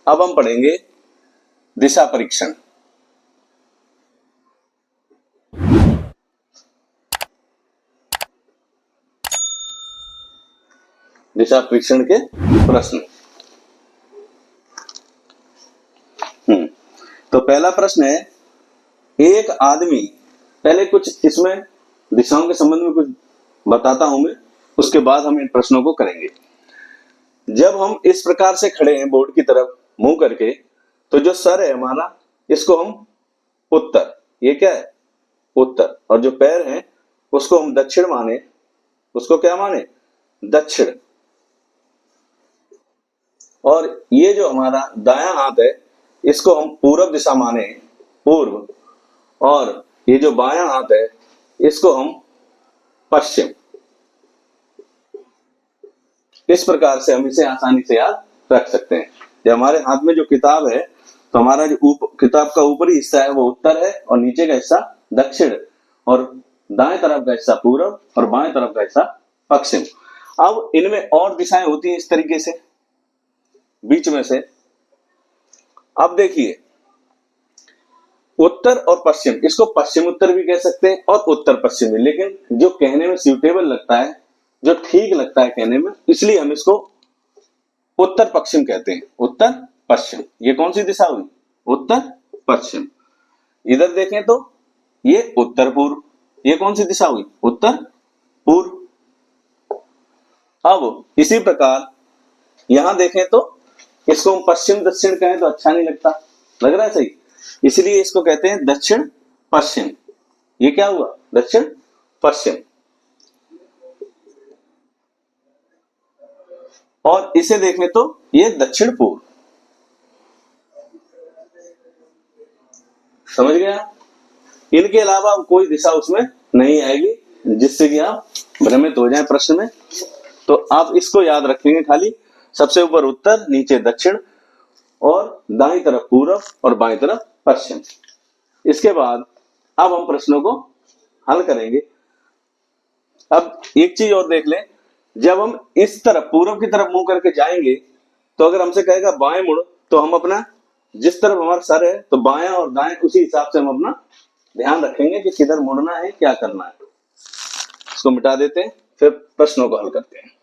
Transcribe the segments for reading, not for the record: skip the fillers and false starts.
अब हम पढ़ेंगे दिशा परीक्षण। दिशा परीक्षण के प्रश्न। तो पहला प्रश्न है, एक आदमी, पहले कुछ इसमें दिशाओं के संबंध में कुछ बताता हूं मैं, उसके बाद हम इन प्रश्नों को करेंगे। जब हम इस प्रकार से खड़े हैं बोर्ड की तरफ मुंह करके, तो जो सर है हमारा, इसको हम उत्तर, ये क्या है उत्तर, और जो पैर हैं उसको हम दक्षिण माने, उसको क्या माने दक्षिण। और ये जो हमारा दायां हाथ है इसको हम पूर्व दिशा माने, पूर्व, और ये जो बायां हाथ है इसको हम पश्चिम। इस प्रकार से हम इसे आसानी से याद रख सकते हैं। जब हमारे हाथ में जो किताब है तो हमारा जो किताब का ऊपरी हिस्सा है वो उत्तर है और नीचे का हिस्सा दक्षिण, और दाएं तरफ का हिस्सा पूर्व और बाएं तरफ का हिस्सा पश्चिम। अब इनमें और दिशाएं होती हैं इस तरीके से बीच में से। अब देखिए, उत्तर और पश्चिम, इसको पश्चिम उत्तर भी कह सकते हैं और उत्तर पश्चिम भी, लेकिन जो कहने में सूटेबल लगता है, जो ठीक लगता है कहने में, इसलिए हम इसको उत्तर पश्चिम कहते हैं। उत्तर पश्चिम, ये कौन सी दिशा हुई उत्तर पश्चिम। इधर देखें तो ये उत्तर पूर्व, ये कौन सी दिशा हुई उत्तर पूर्व। अब इसी प्रकार यहां देखें तो इसको हम पश्चिम दक्षिण कहें तो अच्छा नहीं लगता, लग रहा है सही, इसलिए इसको कहते हैं दक्षिण पश्चिम। ये क्या हुआ दक्षिण पश्चिम। और इसे देखें तो ये दक्षिण पूर्व। समझ गया। इनके अलावा कोई दिशा उसमें नहीं आएगी जिससे कि आप भ्रमित हो जाएं प्रश्न में। तो आप इसको याद रखेंगे, खाली सबसे ऊपर उत्तर, नीचे दक्षिण, और दाईं तरफ पूर्व और बाईं तरफ पश्चिम। इसके बाद अब हम प्रश्नों को हल करेंगे। अब एक चीज और देख लें, जब हम इस तरफ पूर्व की तरफ मुंह करके जाएंगे तो अगर हमसे कहेगा बाएं मुड़, तो हम अपना जिस तरफ हमारा सर है तो बायां और दाएं उसी हिसाब से हम अपना ध्यान रखेंगे कि किधर मुड़ना है, क्या करना है। इसको मिटा देते हैं, फिर प्रश्नों को हल करते हैं।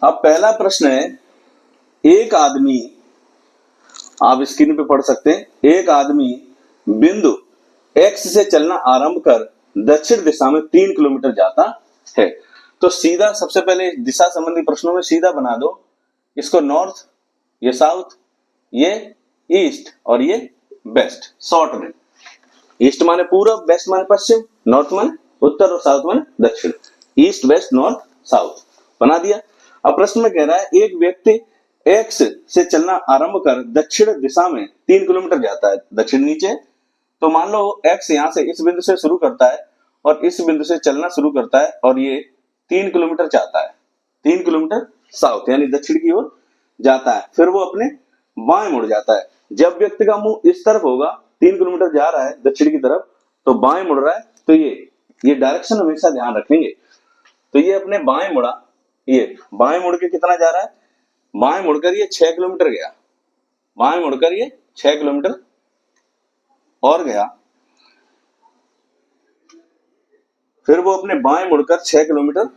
अब पहला प्रश्न है, एक आदमी, आप स्क्रीन पे पढ़ सकते हैं, एक आदमी बिंदु एक्स से चलना आरंभ कर दक्षिण दिशा में 3 किलोमीटर जाता है। तो सीधा सबसे पहले दिशा संबंधी प्रश्नों में सीधा बना दो, इसको नॉर्थ, ये साउथ, ये ईस्ट और ये वेस्ट। शॉर्ट में ईस्ट माने पूर्व, वेस्ट माने पश्चिम, नॉर्थ माने उत्तर और साउथ माने दक्षिण। ईस्ट वेस्ट नॉर्थ साउथ बना दिया। अब प्रश्न में कह रहा है, एक व्यक्ति एक्स से चलना आरंभ कर दक्षिण दिशा में 3 किलोमीटर जाता है, दक्षिण नीचे। तो मान लो एक्स यहां से इस बिंदु से शुरू करता है और इस बिंदु से चलना शुरू करता है और ये 3 किलोमीटर जाता है, 3 किलोमीटर साउथ यानी दक्षिण की ओर जाता है। फिर वो अपने बाएं मुड़ जाता है। जब व्यक्ति का मुंह इस तरफ होगा, 3 किलोमीटर जा रहा है दक्षिण की तरफ, तो बाएं मुड़ रहा है, तो ये डायरेक्शन हमेशा ध्यान रखेंगे। तो ये अपने बाएं मुड़ा, ये बाएं मुड़ के कितना जा रहा है, बाएं मुड़कर ये 6 किलोमीटर गया, बाएं मुड़कर ये 6 किलोमीटर और गया। फिर वो अपने बाएं मुड़कर 6 किलोमीटर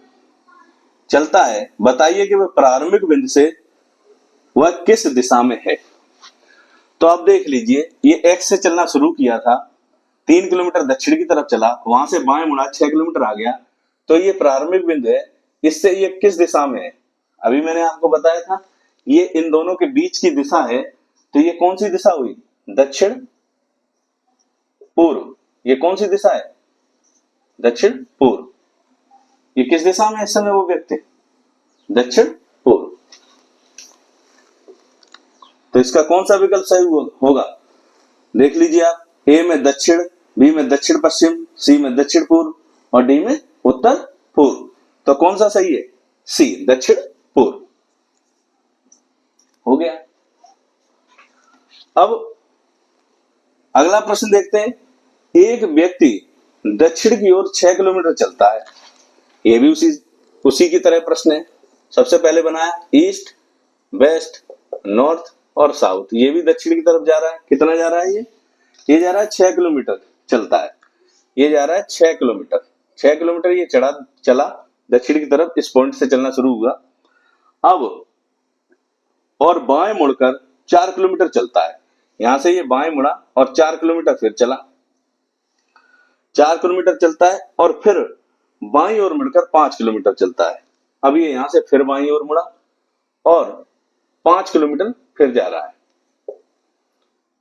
चलता है। बताइए कि वह प्रारंभिक बिंदु से वह किस दिशा में है। तो आप देख लीजिए, ये एक्स से चलना शुरू किया था, 3 किलोमीटर दक्षिण की तरफ चला, वहां से बाएं मुड़ा 6 किलोमीटर आ गया, तो ये प्रारंभिक बिंदु है। इससे ये किस दिशा में है, अभी मैंने आपको बताया था, ये इन दोनों के बीच की दिशा है। तो ये कौन सी दिशा हुई दक्षिण पूर्व। ये कौन सी दिशा है दक्षिण पूर्व। ये किस दिशा में इस समय वो व्यक्ति दक्षिण पूर्व। तो इसका कौन सा विकल्प सही होगा, देख लीजिए आप। ए में दक्षिण, बी में दक्षिण पश्चिम, सी में दक्षिण पूर्व और डी में उत्तर पूर्व। तो कौन सा सही है, सी दक्षिण पूर्व। हो गया। अब अगला प्रश्न देखते हैं। एक व्यक्ति दक्षिण की ओर 6 किलोमीटर चलता है। ये भी उसी की तरह प्रश्न है। सबसे पहले बनाया ईस्ट, वेस्ट, नॉर्थ और साउथ। ये भी दक्षिण की तरफ जा रहा है। कितना जा रहा है ये जा रहा है 6 किलोमीटर चलता है। ये जा रहा है 6 किलोमीटर। 6 किलोमीटर ये चला दक्षिण की तरफ, इस पॉइंट से चलना शुरू हुआ। अब और बाएं मुड़कर 4 किलोमीटर चलता है। यहां से ये बाएं मुड़ा और 4 किलोमीटर फिर चला। 4 किलोमीटर चलता है और फिर बाईं ओर मुड़कर 5 किलोमीटर चलता है। अब ये यहां से फिर बाईं ओर मुड़ा और 5 किलोमीटर फिर जा रहा है।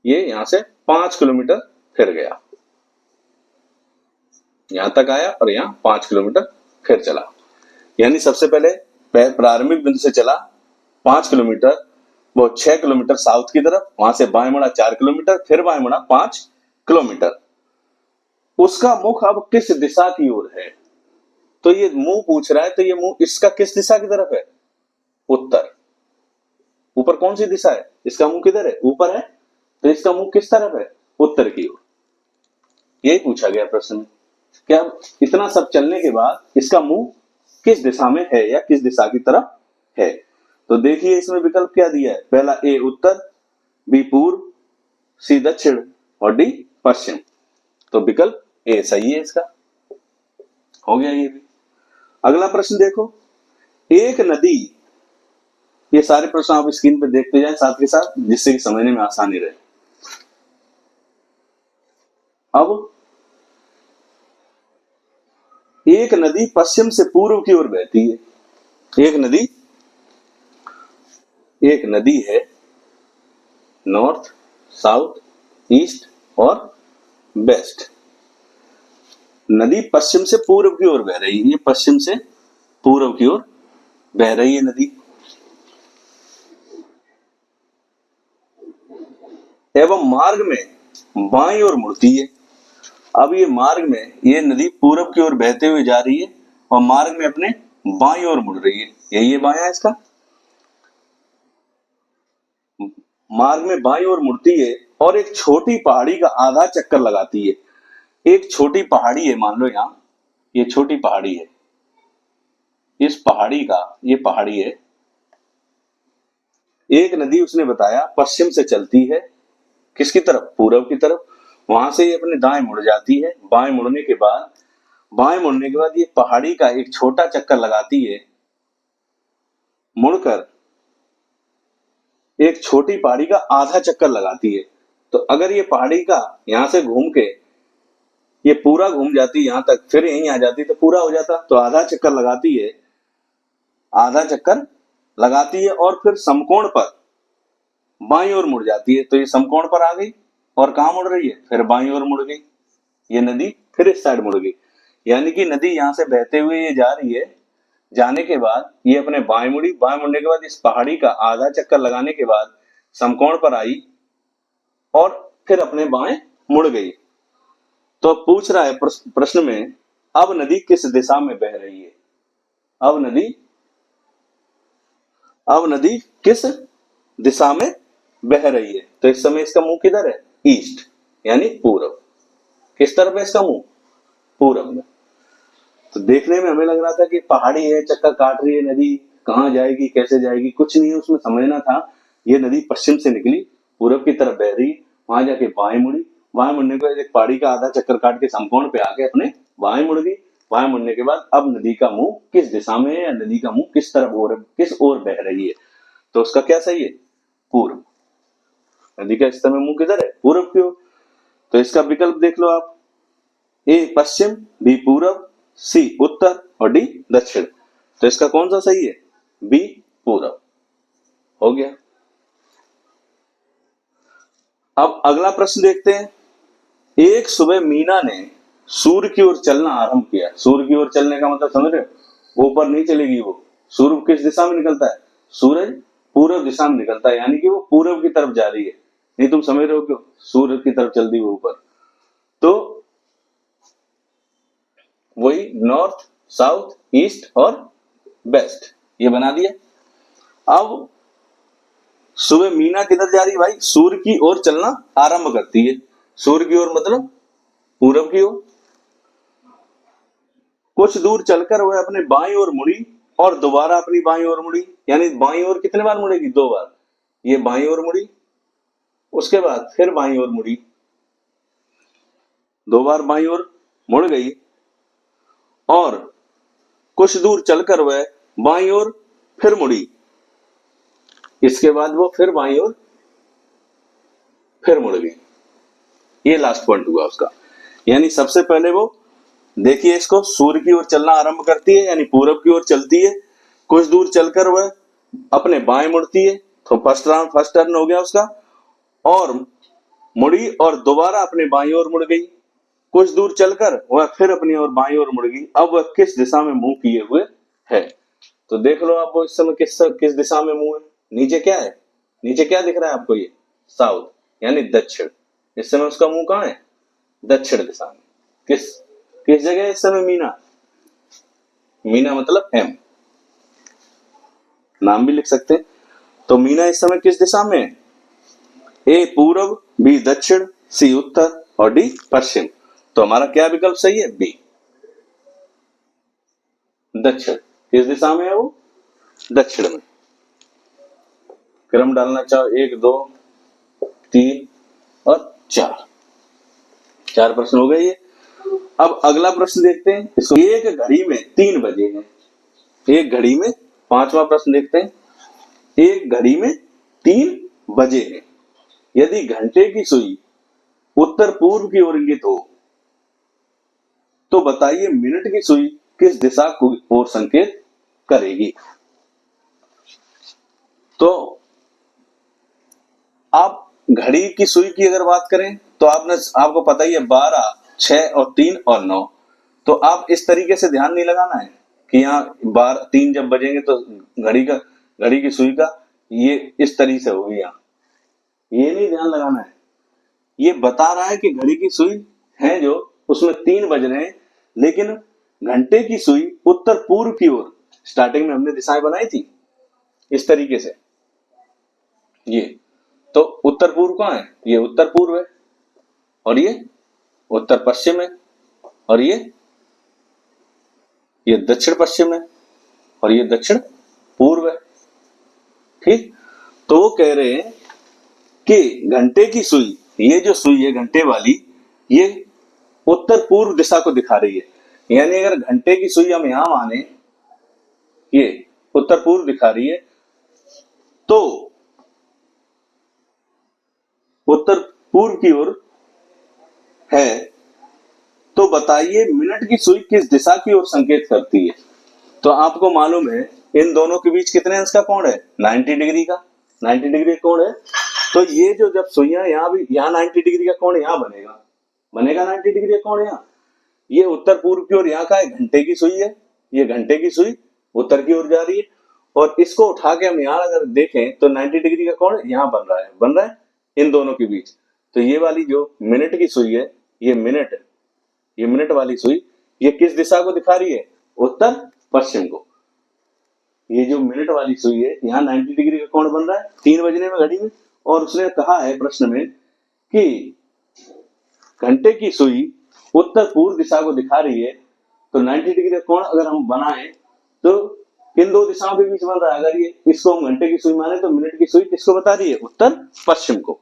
ये यहां से 5 किलोमीटर फिर गया, यहां तक आया और यहां 5 किलोमीटर फिर चला। यानी सबसे पहले प्रारंभिक बिंदु से चला 5 किलोमीटर, वो 6 किलोमीटर साउथ की तरफ, वहां से बाएं मुड़ा 4 किलोमीटर, फिर बाएं मुड़ा 5 किलोमीटर। उसका मुख अब किस दिशा की ओर है? तो ये मुंह पूछ रहा है, तो ये मुंह इसका किस दिशा की तरफ है? उत्तर। ऊपर कौन सी दिशा है? इसका मुंह किधर है? ऊपर है, तो इसका मुंह किस तरफ है? उत्तर की ओर। यही पूछा गया प्रश्न। क्या इतना सब चलने के बाद इसका मुंह किस दिशा में है या किस दिशा की तरफ है? तो देखिए इसमें विकल्प क्या दिया है। पहला ए उत्तर, बी पूर्व, सी दक्षिण और डी पश्चिम। तो विकल्प ए सही है इसका। हो गया ये भी। अगला प्रश्न देखो। एक नदी, ये सारे प्रश्न आप स्क्रीन पे देखते जाएं साथ के साथ, जिससे कि समझने में आसानी रहे। अब एक नदी पश्चिम से पूर्व की ओर बहती है। एक नदी है नॉर्थ, साउथ, ईस्ट और वेस्ट। नदी पश्चिम से पूर्व की ओर बह रही है। ये पश्चिम से पूर्व की ओर बह रही है नदी। एवं मार्ग में बाईं ओर मुड़ती है। अब ये मार्ग में ये नदी पूर्व की ओर बहते हुए जा रही है और मार्ग में अपने बाईं ओर मुड़ रही है। यही है बायां इसका। मार्ग में बाईं ओर मुड़ती है और एक छोटी पहाड़ी का आधा चक्कर लगाती है। एक छोटी पहाड़ी है, मान लो यहां ये छोटी पहाड़ी है, इस पहाड़ी का ये पहाड़ी है। एक नदी उसने बताया पश्चिम से चलती है, किसकी तरफ? पूर्व की तरफ। वहां से ये अपने दाएं मुड़ जाती है। बाएं मुड़ने के बाद ये पहाड़ी का एक छोटा चक्कर लगाती है, मुड़कर एक छोटी पहाड़ी का आधा चक्कर लगाती है। तो अगर ये पहाड़ी का यहां से घूम के ये पूरा घूम जाती यहां तक, फिर यहीं आ जाती तो पूरा हो जाता। तो आधा चक्कर लगाती है और फिर समकोण पर बाईं ओर मुड़ जाती है। तो ये समकोण पर आ गई और कहां मुड़ रही है? फिर बाईं ओर मुड़ गई। ये नदी फिर इस साइड मुड़ गई। यानी कि नदी यहां से बहते हुए ये जा रही है, जाने के बाद ये अपने बाएं मुड़ी, बाएं मुड़ने के बाद इस पहाड़ी का आधा चक्कर लगाने के बाद समकोण पर आई और फिर अपने बाएं मुड़ गई। तो पूछ रहा है प्रश्न में, अब नदी किस दिशा में बह रही है? अब नदी किस दिशा में बह रही है? तो इस समय इसका मुंह किधर है? ईस्ट, यानी पूर्व। किस तरफ है इसका मुंह? पूर्व में। तो देखने में हमें लग रहा था कि पहाड़ी है, चक्कर काट रही है नदी, कहां जाएगी, कैसे जाएगी, कुछ नहीं है उसमें समझना था। ये नदी पश्चिम से निकली, पूर्व की तरफ बह रही, वहां जाके बाएं मुड़ी, बाएं मुड़ने के बाद एक पहाड़ी का आधा चक्कर काट के समकोण पे आके अपने बाएं मुड़ गई। बाएं मुड़ने के बाद अब नदी का मुंह किस दिशा में है या नदी का मुंह किस ओर बह रही है? तो उसका क्या सही है? पूर्व। नदी का इस समय मुंह किधर है? पूर्व की ओर। तो इसका विकल्प देख लो आप। ए पश्चिम, बी पूर्व, सी उत्तर और डी दक्षिण। तो इसका कौन सा सही है? बी पूर्व। हो गया। अब अगला प्रश्न देखते हैं। एक सुबह मीना ने सूर्य की ओर चलना आरंभ किया। सूर्य की ओर चलने का मतलब समझ रहे हो? ऊपर नहीं चलेगी वो। सूर्य किस दिशा में निकलता है? सूरज पूर्व दिशा में निकलता है, यानी कि वो पूर्व की तरफ जा रही है। नहीं, तुम समझ रहे हो क्यों? सूर्य की तरफ चल दी वो ऊपर। तो वही नॉर्थ, साउथ, ईस्ट और वेस्ट ये बना दिया। अब सुबह मीना किधर जा रही है भाई? सूर्य की ओर चलना आरंभ करती है। सूर्य की ओर मतलब पूरब की ओर। कुछ दूर चलकर वह अपने बाईं ओर मुड़ी और दोबारा अपनी बाईं ओर मुड़ी। यानी बाईं ओर कितने बार मुड़ेगी? 2 बार। ये बाईं ओर मुड़ी, उसके बाद फिर बाईं ओर मुड़ी, 2 बार बाईं ओर मुड़ गई और कुछ दूर चलकर वह बाईं ओर फिर मुड़ी। इसके बाद वो फिर बाईं ओर फिर मुड़ गई। ये लास्ट पॉइंट हुआ उसका। यानी सबसे पहले वो देखिए इसको, सूर्य की ओर चलना आरंभ करती है यानी पूरब की ओर चलती है। कुछ दूर चलकर वह अपने बाएं मुड़ती है, तो फर्स्ट टर्न हो गया उसका, और मुड़ी और दोबारा अपने बाईं ओर मुड़ गई। कुछ दूर चलकर वह फिर अपनी ओर बाईं ओर मुड़ गई। अब वह किस दिशा में मुंह किए हुए है? तो देख लो आप वो इस समय किस दिशा में मुंह है। नीचे क्या है? नीचे क्या दिख रहा है आपको? ये साउथ यानी दक्षिण। इस समय उसका मुंह कहाँ है? दक्षिण दिशा में। किस जगह है इस समय मीना? मीना मतलब एम, नाम भी लिख सकते हैं। तो मीना इस समय किस दिशा में है? ए पूरब, बी दक्षिण, सी उत्तर और डी पश्चिम। तो हमारा क्या विकल्प सही है? बी, दक्षिण। किस दिशा में है वो? दक्षिण में। क्रम डालना चाहो 1 2 3 और 4। 4 प्रश्न हो गए ये। अब अगला प्रश्न देखते हैं इसको। एक घड़ी में 3 बजे हैं। एक घड़ी में, 5वां प्रश्न देखते हैं। एक घड़ी में 3 बजे हैं। यदि घंटे की सुई उत्तर पूर्व की ओर इंगित हो तो बताइए मिनट की सुई किस दिशा की ओर संकेत करेगी? तो आप घड़ी की सुई की अगर बात करें तो आपको पता ही है 12, 6 और 3 और 9। तो आप इस तरीके से ध्यान नहीं लगाना है कि यहाँ 3 जब बजेंगे तो घड़ी की सुई का ये इस तरीके से होगी। यहाँ ये नहीं ध्यान लगाना है। ये बता रहा है कि घड़ी की सुई है जो उसमें 3 बज रहे हैं, लेकिन घंटे की सुई उत्तर पूर्व की ओर। स्टार्टिंग में हमने दिशाएं बनाई थी इस तरीके से। ये तो उत्तर पूर्व कहाँ है? ये उत्तर पूर्व है और ये उत्तर पश्चिम है और ये दक्षिण पश्चिम है और ये दक्षिण पूर्व है। ठीक, तो वो कह रहे हैं कि घंटे की सुई, ये जो सुई है घंटे वाली, ये उत्तर पूर्व दिशा को दिखा रही है। यानी अगर घंटे की सुई हम यहां माने ये उत्तर पूर्व दिखा रही है, तो उत्तर पूर्व की ओर है, तो बताइए मिनट की सुई किस दिशा की ओर संकेत करती है? तो आपको मालूम है इन दोनों के बीच कितने अंश का कोण है? 90 डिग्री का। 90 डिग्री कोण है। तो ये जो जब सुइयां यहाँ 90 डिग्री का कोण यहाँ बनेगा 90 डिग्री का कोण यहाँ। ये उत्तर पूर्व की ओर यहाँ का है, घंटे की सुई है। ये घंटे की सुई उत्तर की ओर जा रही है और इसको उठा के हम यहाँ अगर देखें तो 90 डिग्री का कोण यहाँ बन रहा है इन दोनों के बीच। तो ये वाली जो मिनट की सुई है, ये मिनट वाली सुई, ये किस दिशा को दिखा रही है? उत्तर पश्चिम को। ये जो मिनट वाली सुई है यहाँ 90 डिग्री का कोण बन रहा है 3 बजने में घड़ी में। और उसने कहा है प्रश्न में कि घंटे की सुई उत्तर पूर्व दिशा को दिखा रही है, तो 90 डिग्री का कोण अगर हम बनाए तो किन 2 दिशाओं के बीच बन रहा है? अगर ये इसको हम घंटे की सुई माने तो मिनट की सुई किसको बता रही है? उत्तर पश्चिम को।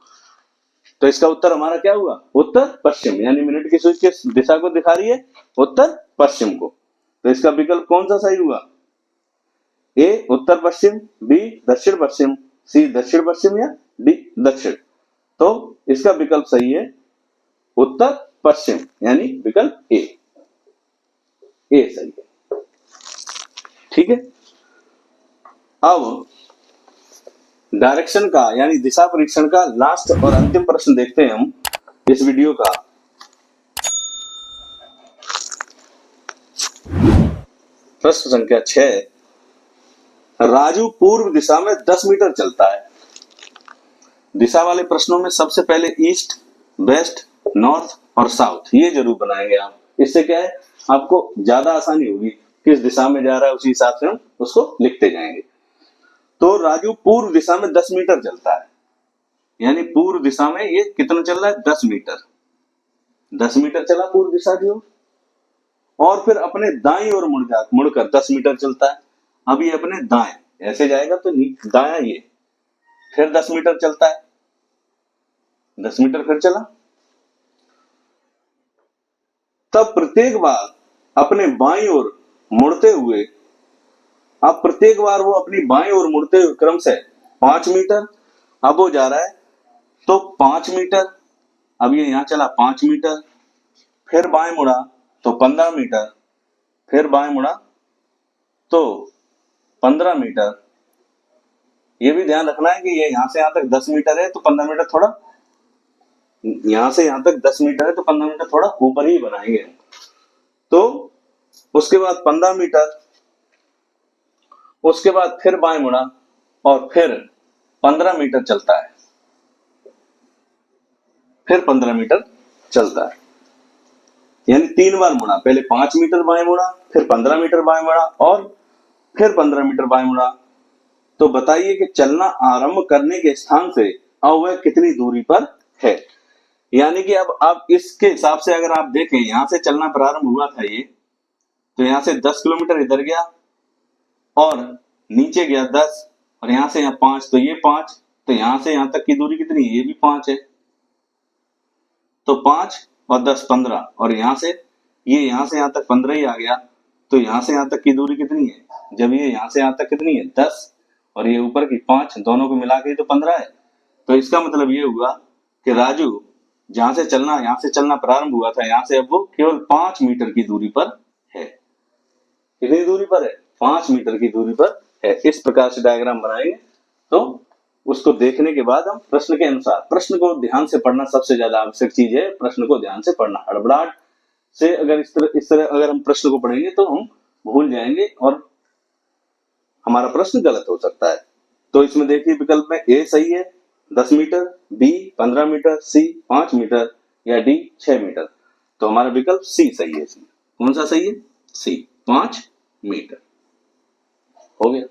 तो इसका उत्तर हमारा क्या हुआ? उत्तर पश्चिम। यानी मिनट की सुई किस दिशा को दिखा रही है? उत्तर पश्चिम को। तो इसका विकल्प कौन सा सही हुआ? ए उत्तर पश्चिम, बी दक्षिण पश्चिम, सी दक्षिण पश्चिम या डी दक्षिण। तो इसका विकल्प सही है उत्तर पश्चिम, यानी विकल्प ए सही है। ठीक है, अब डायरेक्शन का यानी दिशा परीक्षण का लास्ट और अंतिम प्रश्न देखते हैं हम इस वीडियो का। प्रश्न संख्या 6। राजू पूर्व दिशा में 10 मीटर चलता है। दिशा वाले प्रश्नों में सबसे पहले ईस्ट, वेस्ट, नॉर्थ और साउथ ये जरूर बनाएंगे आप। इससे क्या है, आपको ज्यादा आसानी होगी। किस दिशा में जा रहा है उसी हिसाब से हम उसको लिखते जाएंगे। तो राजू पूर्व दिशा में 10 मीटर चलता है, यानी पूर्व दिशा में ये कितना चल रहा है, 10 मीटर। 10 मीटर चला पूर्व दिशा की ओर, और फिर अपने दाईं ओर मुड़कर 10 मीटर चलता है। अब ये अपने दाएं ऐसे जाएगा तो दाया ये फिर 10 मीटर चलता है, 10 मीटर फिर चला। तब प्रत्येक बार अपने बाईं ओर मुड़ते हुए, अब प्रत्येक बार वो अपनी बाईं ओर मुड़ते हुए क्रम से 5 मीटर, अब वो जा रहा है तो 5 मीटर, अब ये यहां चला 5 मीटर, फिर बाएं मुड़ा तो 15 मीटर, फिर बाएं मुड़ा तो 15 मीटर। ये भी ध्यान रखना है कि ये यहां से यहां तक 10 मीटर है तो 15 मीटर थोड़ा, यहां से यहां तक 10 मीटर है तो 15 मीटर थोड़ा ऊपर ही बनाएंगे। तो उसके बाद 15 मीटर, उसके बाद फिर बाएं मुड़ा और फिर 15 मीटर चलता है, फिर 15 मीटर चलता है, यानी 3 बार मुड़ा। पहले 5 मीटर बाएं मुड़ा, फिर 15 मीटर बाएं मुड़ा और फिर 15 मीटर बाएं मुड़ा। तो बताइए कि चलना आरंभ करने के स्थान से अब वह कितनी दूरी पर है। यानी कि अब आप इसके हिसाब से अगर आप देखें, यहां से चलना प्रारंभ हुआ था ये, तो यहां से 10 किलोमीटर इधर गया और नीचे गया 10, और यहां से यहाँ 5, तो ये 5, तो यहां से यहां तक की दूरी कितनी है, ये भी 5 है। तो 5 और 10 15, और यहां से ये यहां से यहां तक 15 ही आ गया, तो यहां से यहां तक की दूरी कितनी है, जब ये यहां से यहां तक कितनी है 10, और ये ऊपर की 5, दोनों को मिला के तो 15 है। तो इसका मतलब ये हुआ कि राजू जहां से चलना प्रारंभ हुआ था, यहां से अब वो केवल 5 मीटर की दूरी पर है। कितनी दूरी पर है, 5 मीटर की दूरी पर है। इस प्रकार से डायग्राम बनाएंगे तो उसको देखने के बाद हम प्रश्न के अनुसार, प्रश्न को ध्यान से पढ़ना सबसे ज्यादा आवश्यक चीज है। प्रश्न को ध्यान से पढ़ना, हड़बड़ाहट से अगर इस तरह अगर हम प्रश्न को पढ़ेंगे तो हम भूल जाएंगे और हमारा प्रश्न गलत हो सकता है। तो इसमें देखिए विकल्प में ए सही है 10 मीटर, बी 15 मीटर, सी 5 मीटर या डी 6 मीटर। तो हमारा विकल्प सी सही है। इसमें कौन सा सही है, सी 5 मीटर। हो गया।